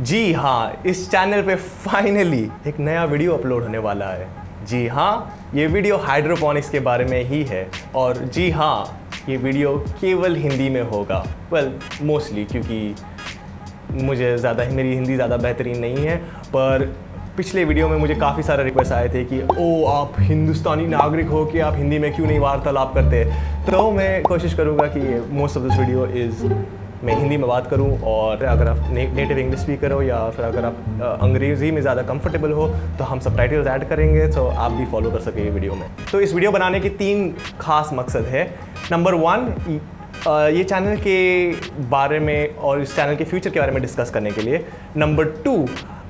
जी हाँ, इस चैनल पे फाइनली एक नया वीडियो अपलोड होने वाला है। जी हाँ, ये वीडियो हाइड्रोपोनिक्स के बारे में ही है और जी हाँ, ये वीडियो केवल हिंदी में होगा। मोस्टली क्योंकि मेरी हिंदी ज़्यादा बेहतरीन नहीं है, पर पिछले वीडियो में मुझे काफ़ी सारे रिक्वेस्ट आए थे कि आप हिंदुस्तानी नागरिक हो कि आप हिंदी में क्यों नहीं वार्तालाप करते। तो मैं कोशिश करूँगा कि मोस्ट ऑफ दिस वीडियो मैं हिंदी में बात करूं, और अगर आप नेटिव इंग्लिश स्पीकर हो या फिर अगर आप अंग्रेज़ी में ज़्यादा कंफर्टेबल हो तो हम सबटाइटल्स ऐड करेंगे तो आप भी फॉलो कर सकेंगे वीडियो में। तो इस वीडियो बनाने के 3 खास मकसद है। नंबर 1, ये चैनल के बारे में और इस चैनल के फ्यूचर के बारे में डिस्कस करने के लिए। नंबर 2,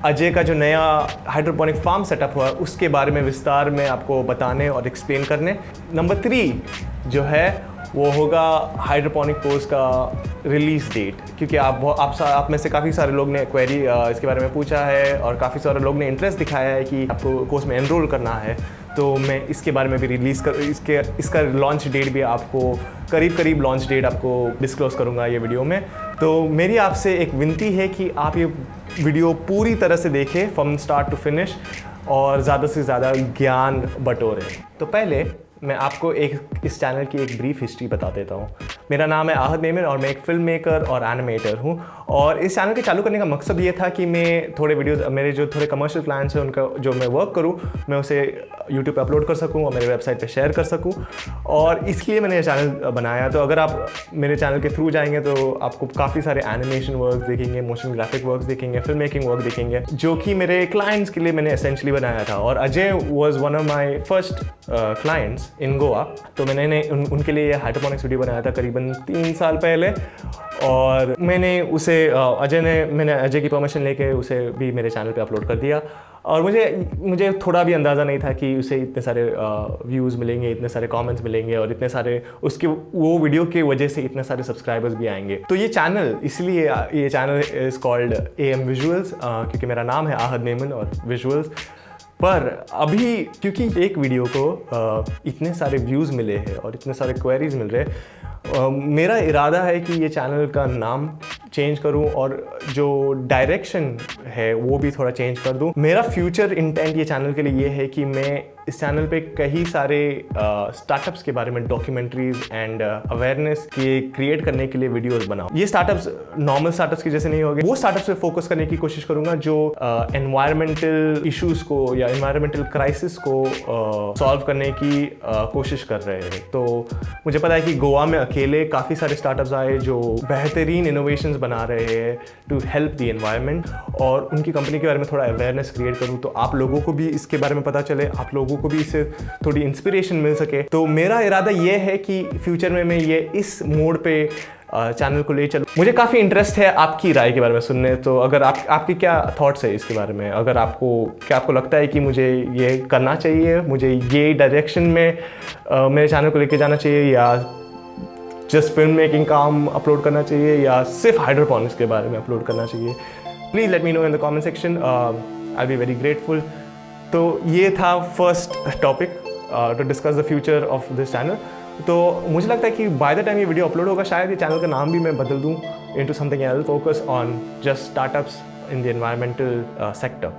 अजय का जो नया हाइड्रोपोनिक फार्म सेटअप हुआ है उसके बारे में विस्तार में आपको बताने और एक्सप्लेन करने। नंबर 3 जो है वो होगा हाइड्रोपोनिक कोर्स का रिलीज़ डेट, क्योंकि आप में से काफ़ी सारे लोग ने क्वेरी इसके बारे में पूछा है और काफ़ी सारे लोग ने इंटरेस्ट दिखाया है कि आपको कोर्स में एनरोल करना है। तो मैं इसके बारे में भी इसका लॉन्च डेट भी आपको करीब लॉन्च डेट आपको डिस्क्लोज़ करूँगा ये वीडियो में। तो मेरी आपसे एक विनती है कि आप ये वीडियो पूरी तरह से देखें फ्रॉम स्टार्ट टू फिनिश और ज़्यादा से ज़्यादा ज्ञान बटोरें। तो पहले मैं आपको इस चैनल की एक ब्रीफ हिस्ट्री बता देता हूँ। मेरा नाम है आहद मेमन और मैं एक फिल्म मेकर और एनिमेटर हूँ। और इस चैनल के चालू करने का मकसद ये था कि मैं थोड़े वीडियोस, मेरे जो थोड़े कमर्शियल क्लाइंट्स हैं उनका जो मैं वर्क करूँ, मैं उसे यूट्यूब पे अपलोड कर सकूँ और मेरे वेबसाइट पे शेयर कर सकूँ, और इसलिए मैंने ये चैनल बनाया। तो अगर आप मेरे चैनल के थ्रू जाएंगे तो आपको काफ़ी सारे एनिमेशन वर्क देखेंगे, मोशन ग्राफिक वर्क देखेंगे, फिल्म मेकिंग वर्क देखेंगे, जो कि मेरे क्लाइंट्स के लिए मैंने एसेंशली बनाया था। और Ajay was one of my first clients in Goa. तो मैंने उनके लिए हाइड्रोपोनिक्स वीडियो बनाया था करीबन 3 साल पहले, और मैंने अजय की परमिशन लेके उसे भी मेरे चैनल पे अपलोड कर दिया। और मुझे थोड़ा भी अंदाज़ा नहीं था कि उसे इतने सारे व्यूज़ मिलेंगे, इतने सारे कमेंट्स मिलेंगे और इतने सारे वो वीडियो के वजह से इतने सारे सब्सक्राइबर्स भी आएंगे। तो ये channel is called AM visuals, क्योंकि मेरा नाम है आहद मेमन और विजुअल्स। पर अभी क्योंकि एक वीडियो को इतने सारे व्यूज़ मिले हैं और इतने सारे क्वेरीज मिल रहे हैं, मेरा इरादा है कि ये चैनल का नाम चेंज करूं और जो डायरेक्शन है वो भी थोड़ा चेंज कर दूं। मेरा फ्यूचर इंटेंट ये चैनल के लिए ये है कि मैं इस चैनल पे कई सारे स्टार्टअप्स के बारे में डॉक्यूमेंट्रीज एंड अवेयरनेस क्रिएट करने के लिए वीडियोस बनाऊं। ये स्टार्टअप्स नॉर्मल स्टार्टअप्स की जैसे नहीं होंगे, वो स्टार्टअप्स पे फोकस करने की कोशिश करूंगा जो एनवायरमेंटल इश्यूज को या एनवायरमेंटल क्राइसिस को सॉल्व करने की कोशिश कर रहे हैं। तो मुझे पता है कि गोवा में अकेले काफ़ी सारे स्टार्टअप्स आए जो बेहतरीन इनोवेशंस बना रहे हैं टू हेल्प द एनवायरनमेंट, और उनकी कंपनी के बारे में थोड़ा अवेयरनेस क्रिएट करूँ तो आप लोगों को भी इसके बारे में पता चले, आप लोगों को भी इससे थोड़ी इंस्पिरेशन मिल सके। तो मेरा इरादा ये है कि फ्यूचर में मैं ये इस मोड पे चैनल को ले चलूँ। मुझे काफ़ी इंटरेस्ट है आपकी राय के बारे में सुनने। तो अगर आपकी क्या थॉट्स है इसके बारे में, अगर आपको लगता है कि मुझे ये करना चाहिए, मुझे ये डायरेक्शन में मेरे चैनल को लेके जाना चाहिए, या जस्ट फिल्म मेकिंग काम अपलोड करना चाहिए, या सिर्फ हाइड्रोपोनिक्स के बारे में अपलोड करना चाहिए, please let me know in the comment section. I be very grateful. तो ये था first topic to discuss the future of this channel. तो मुझे लगता है कि बाय द टाइम ये वीडियो अपलोड होगा शायद ये चैनल का नाम भी मैं बदल दूँ into something else, focus on just startups in the environmental sector.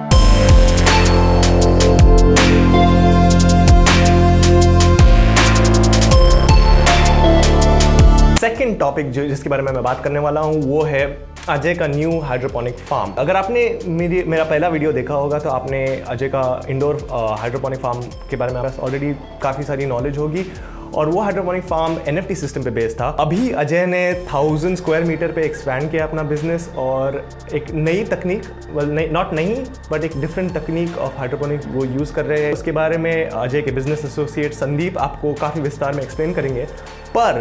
Second topic जिसके बारे में मैं बात करने वाला हूँ वो है अजय का न्यू हाइड्रोपोनिक फार्म। अगर आपने मेरा पहला वीडियो देखा होगा तो आपने अजय का इंडोर हाइड्रोपोनिक फार्म के बारे में ऑलरेडी काफ़ी सारी नॉलेज होगी, और वो हाइड्रोपोनिक फार्म NFT सिस्टम पे बेस्ड था। अभी अजय ने 1000 स्क्वायर मीटर पे एक्सपैंड किया अपना बिजनेस, और एक नई तकनीक, नॉट नई बट एक डिफरेंट तकनीक ऑफ हाइड्रोपोनिक वो यूज़ कर रहे हैं। उसके बारे में अजय के बिजनेस एसोसिएट संदीप आपको काफ़ी विस्तार में एक्सप्लेन करेंगे। पर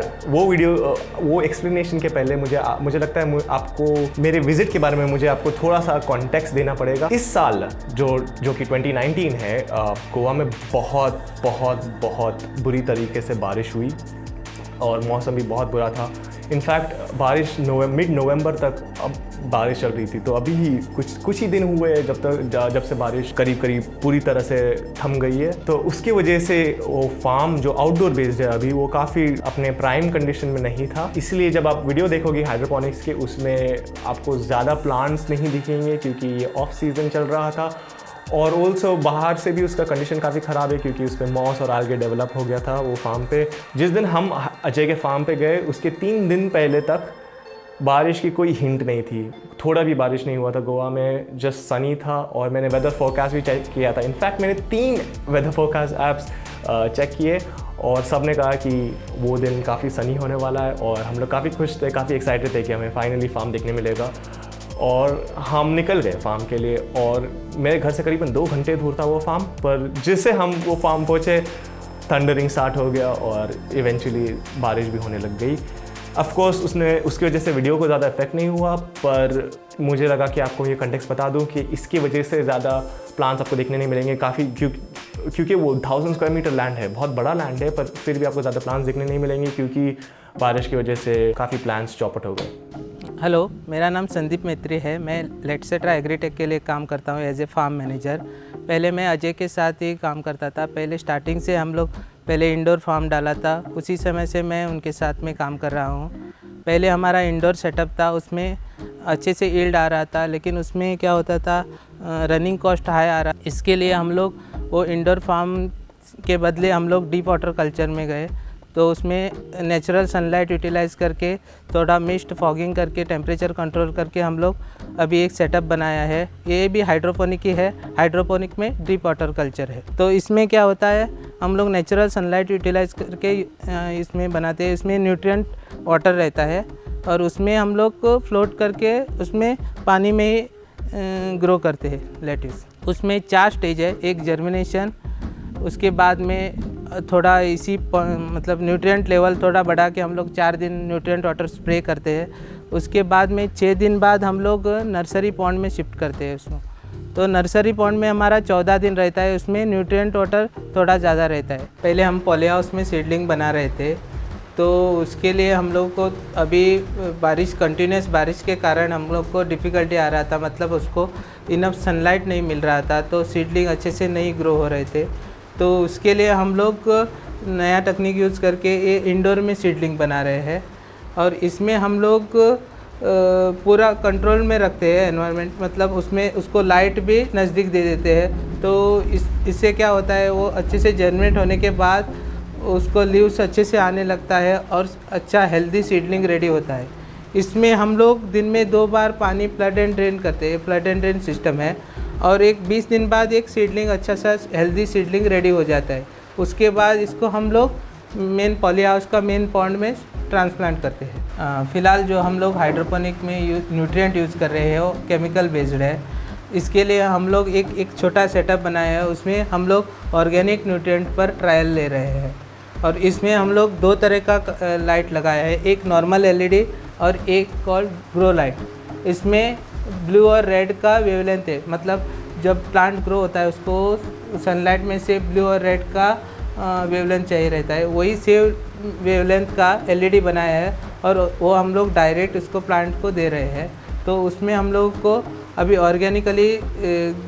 वो एक्सप्लेनेशन के पहले मुझे लगता है आपको मेरे विजिट के बारे में मुझे आपको थोड़ा सा कॉन्टेक्स्ट देना पड़ेगा। इस साल जो कि 2019 है, गोवा में बहुत बुरी तरीके से बारिश हुई और मौसम भी बहुत बुरा था। इनफैक्ट बारिश मिड नवंबर तक अब बारिश चल रही थी, तो अभी ही कुछ ही दिन हुए जब से बारिश करीब पूरी तरह से थम गई है। तो उसकी वजह से वो फार्म जो आउटडोर बेस्ड है अभी वो काफ़ी अपने प्राइम कंडीशन में नहीं था। इसलिए जब आप वीडियो देखोगे हाइड्रोपोनिक्स के, उसमें आपको ज़्यादा प्लांट्स नहीं दिखेंगे क्योंकि ये ऑफ सीज़न चल रहा था। और ऑल्सो बाहर से भी उसका कंडीशन काफ़ी ख़राब है क्योंकि उस पर मॉस और आलगे डेवलप हो गया था वो फार्म पे। जिस दिन हम अजय के फार्म पे गए उसके 3 दिन पहले तक बारिश की कोई हिंट नहीं थी, थोड़ा भी बारिश नहीं हुआ था गोवा में, जस्ट सनी था। और मैंने वेदर फोरकास्ट भी चेक किया था। इनफैक्ट मैंने 3 वेदर फोरकास्ट ऐप्स चेक किए और सब ने कहा कि वो दिन काफ़ी सनी होने वाला है। और हम लोग काफ़ी खुश थे, काफ़ी एक्साइटेड थे कि हमें फाइनली फार्म देखने मिलेगा। और हम निकल गए फार्म के लिए और मेरे घर से करीबन 2 घंटे दूर था वो फार्म, पर जिससे हम वो फार्म पहुँचे थंडरिंग स्टार्ट हो गया और इवेंचुअली बारिश भी होने लग गई। ऑफ कोर्स उसकी वजह से वीडियो को ज़्यादा इफेक्ट नहीं हुआ, पर मुझे लगा कि आपको ये कंटेक्स्ट बता दूं कि इसकी वजह से ज़्यादा प्लान्स आपको देखने नहीं मिलेंगे काफ़ी, क्योंकि वो 1000 स्क्वायर मीटर लैंड है, बहुत बड़ा लैंड है, पर फिर भी आपको ज़्यादा प्लान्स देखने नहीं मिलेंगे क्योंकि बारिश की वजह से काफ़ी प्लान्स चौपट हो गए। हेलो, मेरा नाम संदीप मैत्री है। मैं लेटसेट्रा एग्रीटेक के लिए काम करता हूँ एज ए फार्म मैनेजर। पहले मैं अजय के साथ ही काम करता था। पहले स्टार्टिंग से हम लोग पहले इंडोर फार्म डाला था, उसी समय से मैं उनके साथ में काम कर रहा हूँ। पहले हमारा इंडोर सेटअप था, उसमें अच्छे से यील्ड आ रहा था, लेकिन उसमें क्या होता था रनिंग कॉस्ट हाई आ रहा। इसके लिए हम लोग वो इंडोर फार्म के बदले हम लोग डीप वाटर कल्चर में गए। तो उसमें नेचुरल सनलाइट यूटिलाइज़ करके थोड़ा मिस्ट फॉगिंग करके टेम्परेचर कंट्रोल करके हम लोग अभी एक सेटअप बनाया है। ये भी हाइड्रोपोनिक ही है, हाइड्रोपोनिक में डीप वाटर कल्चर है। तो इसमें क्या होता है, हम लोग नेचुरल सनलाइट यूटिलाइज़ करके इसमें बनाते हैं। इसमें न्यूट्रिएंट वाटर रहता है और उसमें हम लोग को फ्लोट करके उसमें पानी में ही ग्रो करते हैं लेट्यूस। उसमें 4 स्टेज है, एक जर्मिनेशन, उसके बाद में थोड़ा इसी मतलब न्यूट्रिएंट लेवल थोड़ा बढ़ा के हम लोग 4 दिन न्यूट्रिएंट वाटर स्प्रे करते हैं। उसके बाद में 6 दिन बाद हम लोग नर्सरी पॉन्ड में शिफ्ट करते हैं उसको। तो नर्सरी पॉन्ड में हमारा 14 दिन रहता है, उसमें न्यूट्रिएंट वाटर थोड़ा ज़्यादा रहता है। पहले हम पॉली हाउस में सीडलिंग बना रहे थे, तो उसके लिए हम लोग को अभी कंटिन्यूस बारिश के कारण हम लोग को डिफ़िकल्टी आ रहा था, मतलब उसको इनफ सनलाइट नहीं मिल रहा था, तो सीडलिंग अच्छे से नहीं ग्रो हो रहे थे। तो उसके लिए हम लोग नया टेक्निक यूज़ करके ये इंडोर में सीडलिंग बना रहे हैं और इसमें हम लोग पूरा कंट्रोल में रखते हैं एनवायरनमेंट, मतलब उसमें उसको लाइट भी नज़दीक दे देते हैं। तो इससे क्या होता है, वो अच्छे से जर्मिनेट होने के बाद उसको लीव्स अच्छे से आने लगता है और अच्छा हेल्दी सीडलिंग रेडी होता है। इसमें हम लोग दिन में 2 बार पानी फ्लड एंड ड्रेन करते हैं, फ्लड एंड ड्रेन सिस्टम है, और एक 20 दिन बाद एक सीडलिंग अच्छा सा हेल्दी सीडलिंग रेडी हो जाता है। उसके बाद इसको हम लोग मेन पॉली हाउस का मेन पॉन्ड में ट्रांसप्लांट करते हैं। फ़िलहाल जो हम लोग हाइड्रोपोनिक में न्यूट्रिएंट यूज़ कर रहे हैं वो केमिकल बेस्ड है। इसके लिए हम लोग एक छोटा सेटअप बनाया है, उसमें हम लोग ऑर्गेनिक न्यूट्रिएंट पर ट्रायल ले रहे हैं और इसमें हम लोग 2 तरह का लाइट लगाया है, एक नॉर्मल एलईडी और एक कॉल्ड ग्रो लाइट। इसमें ब्लू और रेड का वेवलेंथ है, मतलब जब प्लांट ग्रो होता है उसको सनलाइट में से ब्लू और रेड का वेवलेंथ चाहिए रहता है, वही सेम वेवलेंथ का एलईडी बनाया है और वो हम लोग डायरेक्ट उसको प्लांट को दे रहे हैं। तो उसमें हम लोग को अभी ऑर्गेनिकली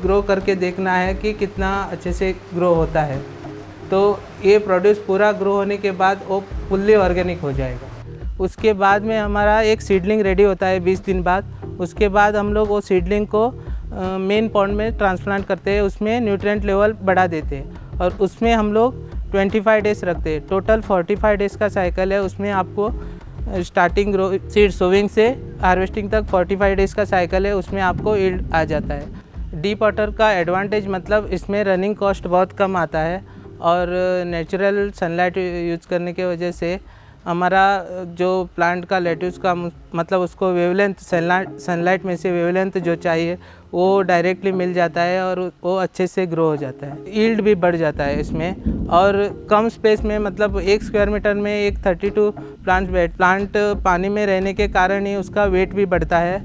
ग्रो करके देखना है कि कितना अच्छे से ग्रो होता है। तो ये प्रोड्यूस पूरा ग्रो होने के बाद वो फुल्ली ऑर्गेनिक हो जाएगा। उसके बाद में हमारा एक सीडलिंग रेडी होता है 20 दिन बाद। उसके बाद हम लोग वो सीडलिंग को मेन पॉन्ड में ट्रांसप्लांट करते हैं, उसमें न्यूट्रिएंट लेवल बढ़ा देते हैं और उसमें हम लोग 25 डेज़ रखते हैं। टोटल 45 डेज़ का साइकिल है, उसमें आपको स्टार्टिंग सीड सोविंग से हार्वेस्टिंग तक 45 डेज़ का साइकिल है, उसमें आपको यील्ड आ जाता है। डीप वाटर का एडवांटेज मतलब इसमें रनिंग कॉस्ट बहुत कम आता है और नेचुरल सनलाइट यूज़ करने की वजह से हमारा जो प्लांट का लेट्यूस का मतलब उसको वेवलेंथ सनलाइट में से वेवलेंथ जो चाहिए वो डायरेक्टली मिल जाता है और वो अच्छे से ग्रो हो जाता है। यील्ड भी बढ़ जाता है इसमें और कम स्पेस में, मतलब 1 स्क्वायर मीटर में एक 32 प्लांट पानी में रहने के कारण ही उसका वेट भी बढ़ता है,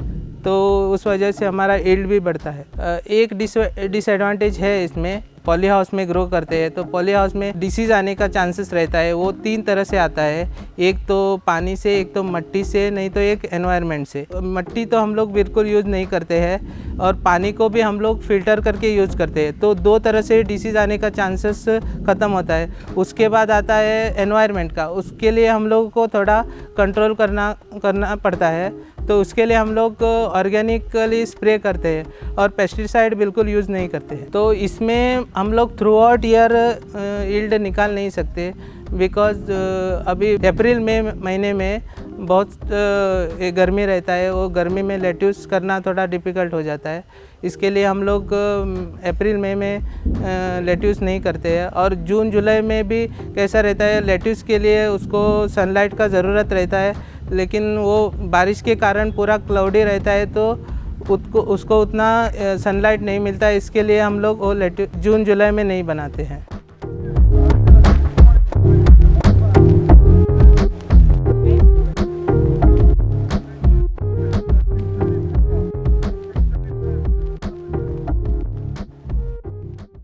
तो उस वजह से हमारा यील्ड भी बढ़ता है। एक डिसएडवांटेज है इसमें पॉली हाउस में ग्रो करते हैं तो पॉली हाउस में डिसीज़ आने का चांसेस रहता है। वो 3 तरह से आता है, एक तो पानी से, एक तो मिट्टी से, नहीं तो एक एनवायरनमेंट से। मिट्टी तो हम लोग बिल्कुल यूज़ नहीं करते हैं और पानी को भी हम लोग फ़िल्टर करके यूज़ करते हैं। तो 2 तरह से डिसीज़ आने का चांसेस ख़त्म होता है। उसके बाद आता है एनवायरनमेंट का, उसके लिए हम लोग को थोड़ा कंट्रोल करना पड़ता है। तो उसके लिए हम लोग ऑर्गेनिकली स्प्रे करते हैं और पेस्टिसाइड बिल्कुल यूज़ नहीं करते हैं। तो इसमें हम लोग थ्रू आउट ईयर यील्ड निकाल नहीं सकते, बिकॉज अभी अप्रैल महीने में बहुत गर्मी रहता है। वो गर्मी में लेट्यूस करना थोड़ा डिफ़िकल्ट हो जाता है। इसके लिए हम लोग अप्रैल मई में लेट्यूस नहीं करते हैं। और जून जुलाई में भी कैसा रहता है, लेट्यूस के लिए उसको सनलाइट का ज़रूरत रहता है, लेकिन वो बारिश के कारण पूरा क्लाउडी रहता है तो उसको उतना सनलाइट नहीं मिलता है। इसके लिए हम लोग वो जून जुलाई में नहीं बनाते हैं।